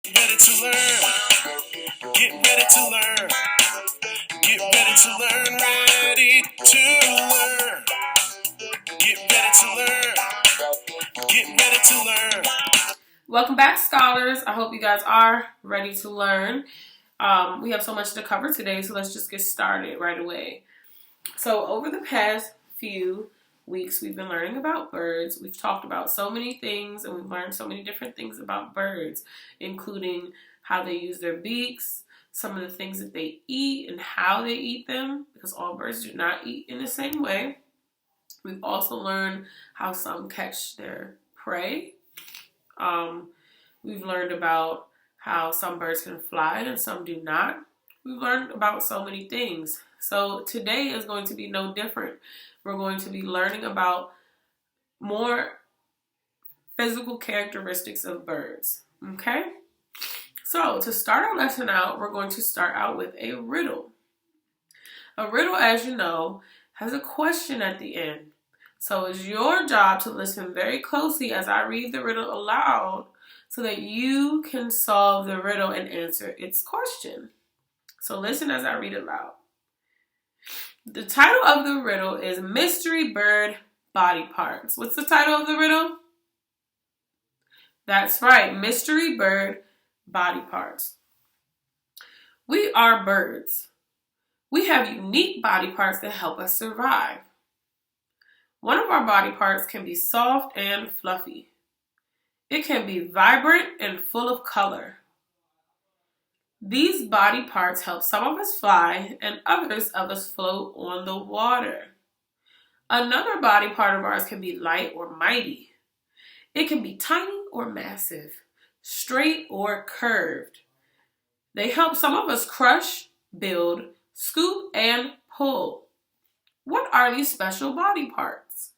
Get ready to learn. Get ready to learn. Get ready to learn. Ready to learn. Get ready to learn. Get ready to learn. Welcome back, scholars. I hope you guys are ready to learn. We have so much to cover today, so let's just get started right away. So over the past few weeks, we've been learning about birds. We've talked about so many things, and we've learned so many different things about birds, including how they use their beaks, some of the things that they eat and how they eat them, because all birds do not eat in the same way. We've also learned how some catch their prey. We've learned about how some birds can fly and some do not. We've learned about so many things. So today is going to be no different. We're going to be learning about more physical characteristics of birds. Okay? So to start our lesson out, we're going to start out with a riddle. A riddle, as you know, has a question at the end. So it's your job to listen very closely as I read the riddle aloud so that you can solve the riddle and answer its question. So listen as I read it aloud. The title of the riddle is Mystery Bird Body Parts. What's the title of the riddle? That's right, Mystery Bird Body Parts. We are birds. We have unique body parts that help us survive. One of our body parts can be soft and fluffy. It can be vibrant and full of color. These body parts help some of us fly and others of us float on the water. Another body part of ours can be light or mighty. It can be tiny or massive, straight or curved. They help some of us crush, build, scoop, and pull. What are these special body parts?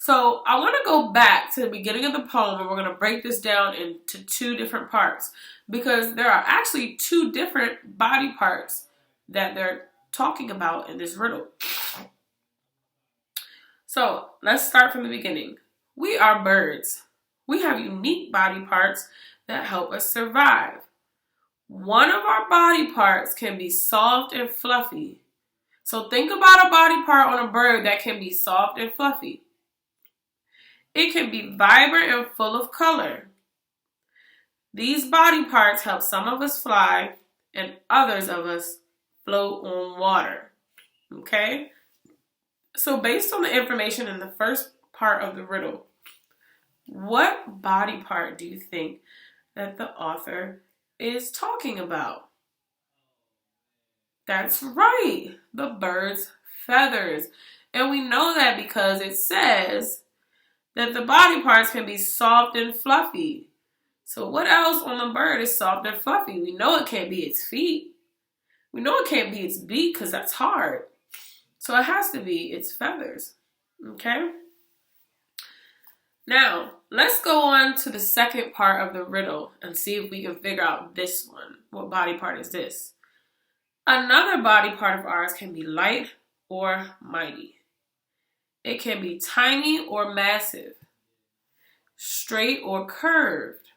So I want to go back to the beginning of the poem and we're going to break this down into two different parts because there are actually two different body parts that they're talking about in this riddle. So let's start from the beginning. We are birds. We have unique body parts that help us survive. One of our body parts can be soft and fluffy. So think about a body part on a bird that can be soft and fluffy. It can be vibrant and full of color. These body parts help some of us fly and others of us float on water. Okay? So based on the information in the first part of the riddle, what body part do you think that the author is talking about? That's right, the bird's feathers. And we know that because it says that the body parts can be soft and fluffy. So what else on the bird is soft and fluffy? We know it can't be its feet. We know it can't be its beak because that's hard. So it has to be its feathers. Okay? Now, let's go on to the second part of the riddle and see if we can figure out this one. What body part is this? Another body part of ours can be light or mighty. It can be tiny or massive, straight or curved.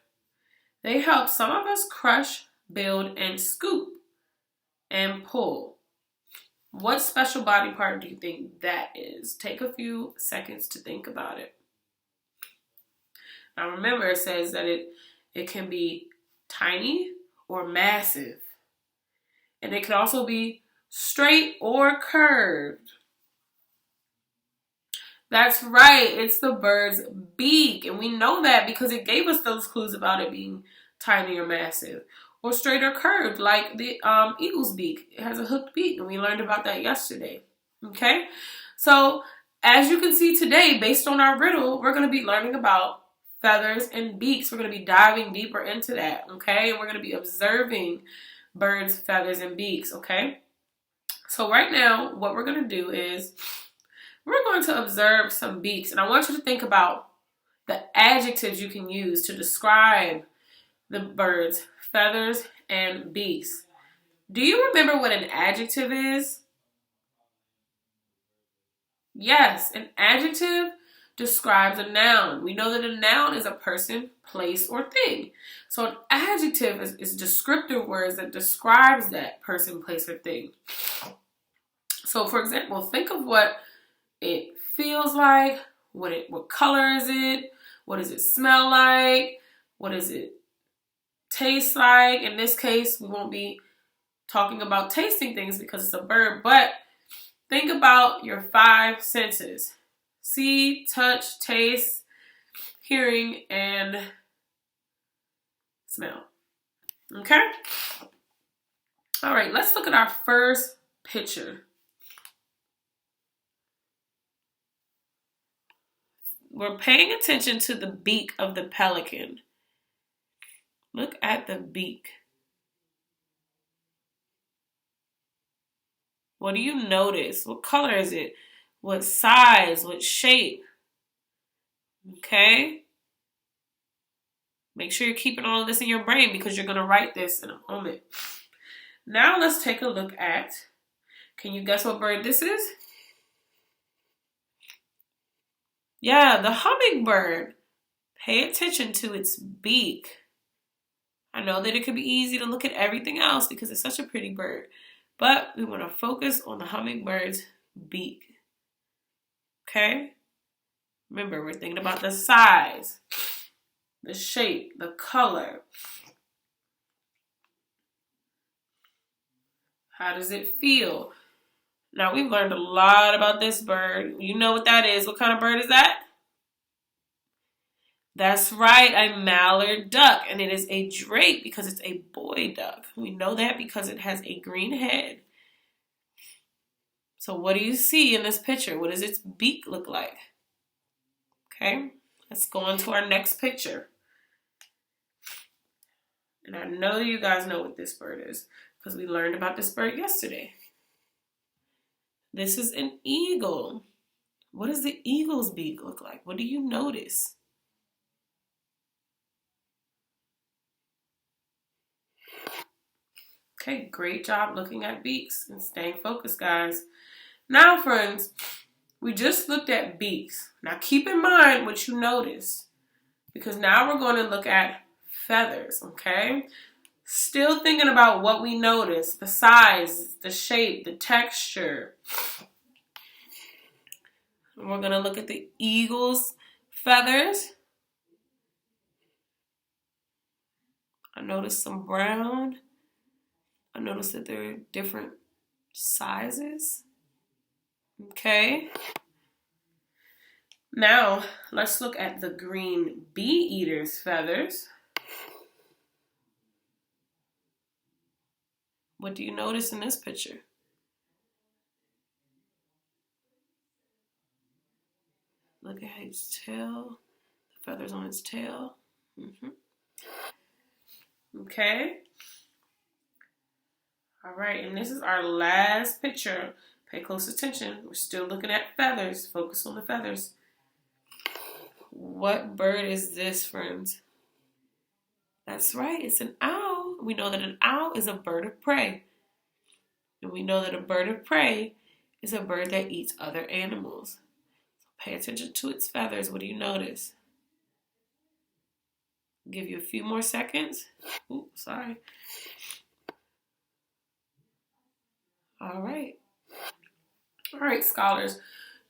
They help some of us crush, build, and scoop and pull. What special body part do you think that is? Take a few seconds to think about it. Now remember, it says that it can be tiny or massive. And it can also be straight or curved. That's right, it's the bird's beak. And we know that because it gave us those clues about it being tiny or massive. Or straight or curved, like the eagle's beak. It has a hooked beak, and we learned about that yesterday. Okay? So, as you can see today, based on our riddle, we're going to be learning about feathers and beaks. We're going to be diving deeper into that, okay? And we're going to be observing birds' feathers and beaks, okay? So right now, what we're going to do is we're going to observe some beaks. And I want you to think about the adjectives you can use to describe the bird's feathers and beaks. Do you remember what an adjective is? Yes, an adjective describes a noun. We know that a noun is a person, place, or thing. So an adjective is descriptive words that describes that person, place, or thing. So for example, think of what it feels like, what color is it, what does it smell like, what does it taste like. In this case, we won't be talking about tasting things because it's a verb, but think about your 5 senses: see, touch, taste, hearing, and smell. Okay? All right, let's look at our first picture. We're paying attention to the beak of the pelican. Look at the beak. What do you notice? What color is it? What size? What shape? Okay? Make sure you're keeping all of this in your brain because you're going to write this in a moment. Now let's take a look at, can you guess what bird this is? Yeah, the hummingbird. Pay attention to its beak. I know that it could be easy to look at everything else because it's such a pretty bird, but we want to focus on the hummingbird's beak. Okay? Remember, we're thinking about the size, the shape, the color. How does it feel? Now, we've learned a lot about this bird. You know what that is. What kind of bird is that? That's right, a mallard duck. And it is a drake because it's a boy duck. We know that because it has a green head. So what do you see in this picture? What does its beak look like? Okay, let's go on to our next picture. And I know you guys know what this bird is because we learned about this bird yesterday. This is an eagle. What does the eagle's beak look like? What do you notice? Okay, great job looking at beaks and staying focused, guys. Now, friends, we just looked at beaks. Now, keep in mind what you noticed because now we're going to look at feathers, okay? Still thinking about what we noticed, the size, the shape, the texture. And we're going to look at the eagle's feathers. I noticed some brown. I noticed that there are different sizes. Okay. Now, let's look at the green bee eater's feathers. What do you notice in this picture? Look at his tail, the feathers on his tail. Okay. All right, and this is our last picture. Pay close attention. We're still looking at feathers. Focus on the feathers. What bird is this, friends? That's right, it's an owl. We know that an owl is a bird of prey. And we know that a bird of prey is a bird that eats other animals. So pay attention to its feathers. What do you notice? I'll give you a few more seconds. Ooh, sorry. All right. All right, scholars.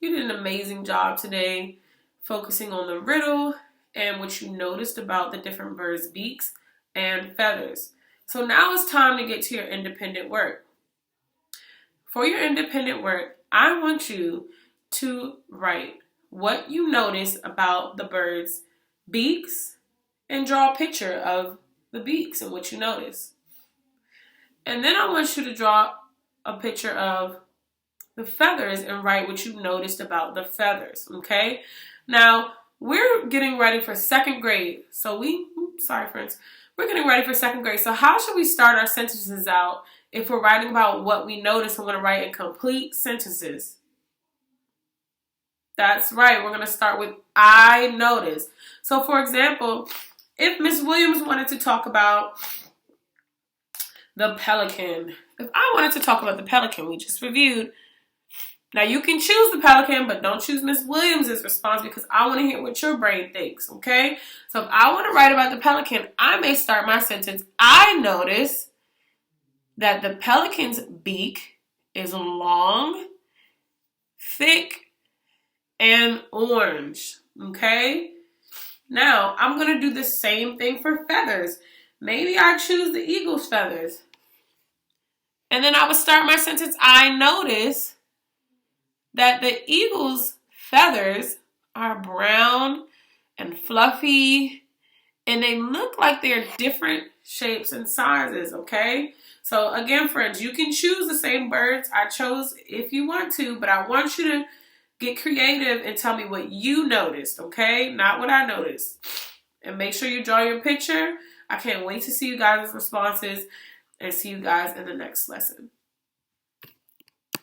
You did an amazing job today focusing on the riddle and what you noticed about the different birds' beaks and feathers. So now it's time to get to your independent work. For your independent work, I want you to write what you notice about the birds' beaks and draw a picture of the beaks and what you notice. And then I want you to draw a picture of the feathers and write what you noticed about the feathers, okay? Now, we're getting ready for second grade. So we're getting ready for second grade. So how should we start our sentences out if we're writing about what we notice? We're going to write in complete sentences. That's right. We're going to start with I noticed. So for example, if Miss Williams wanted to talk about the pelican, if I wanted to talk about the pelican we just reviewed, Now, you can choose the pelican, but don't choose Miss Williams' response because I want to hear what your brain thinks, okay? So if I want to write about the pelican, I may start my sentence. I notice that the pelican's beak is long, thick, and orange, okay? Now, I'm going to do the same thing for feathers. Maybe I choose the eagle's feathers. And then I would start my sentence. I notice that the eagle's feathers are brown and fluffy, and they look like they're different shapes and sizes, okay? So again, friends, you can choose the same birds I chose if you want to, but I want you to get creative and tell me what you noticed, okay? Not what I noticed. And make sure you draw your picture. I can't wait to see you guys' responses and see you guys in the next lesson.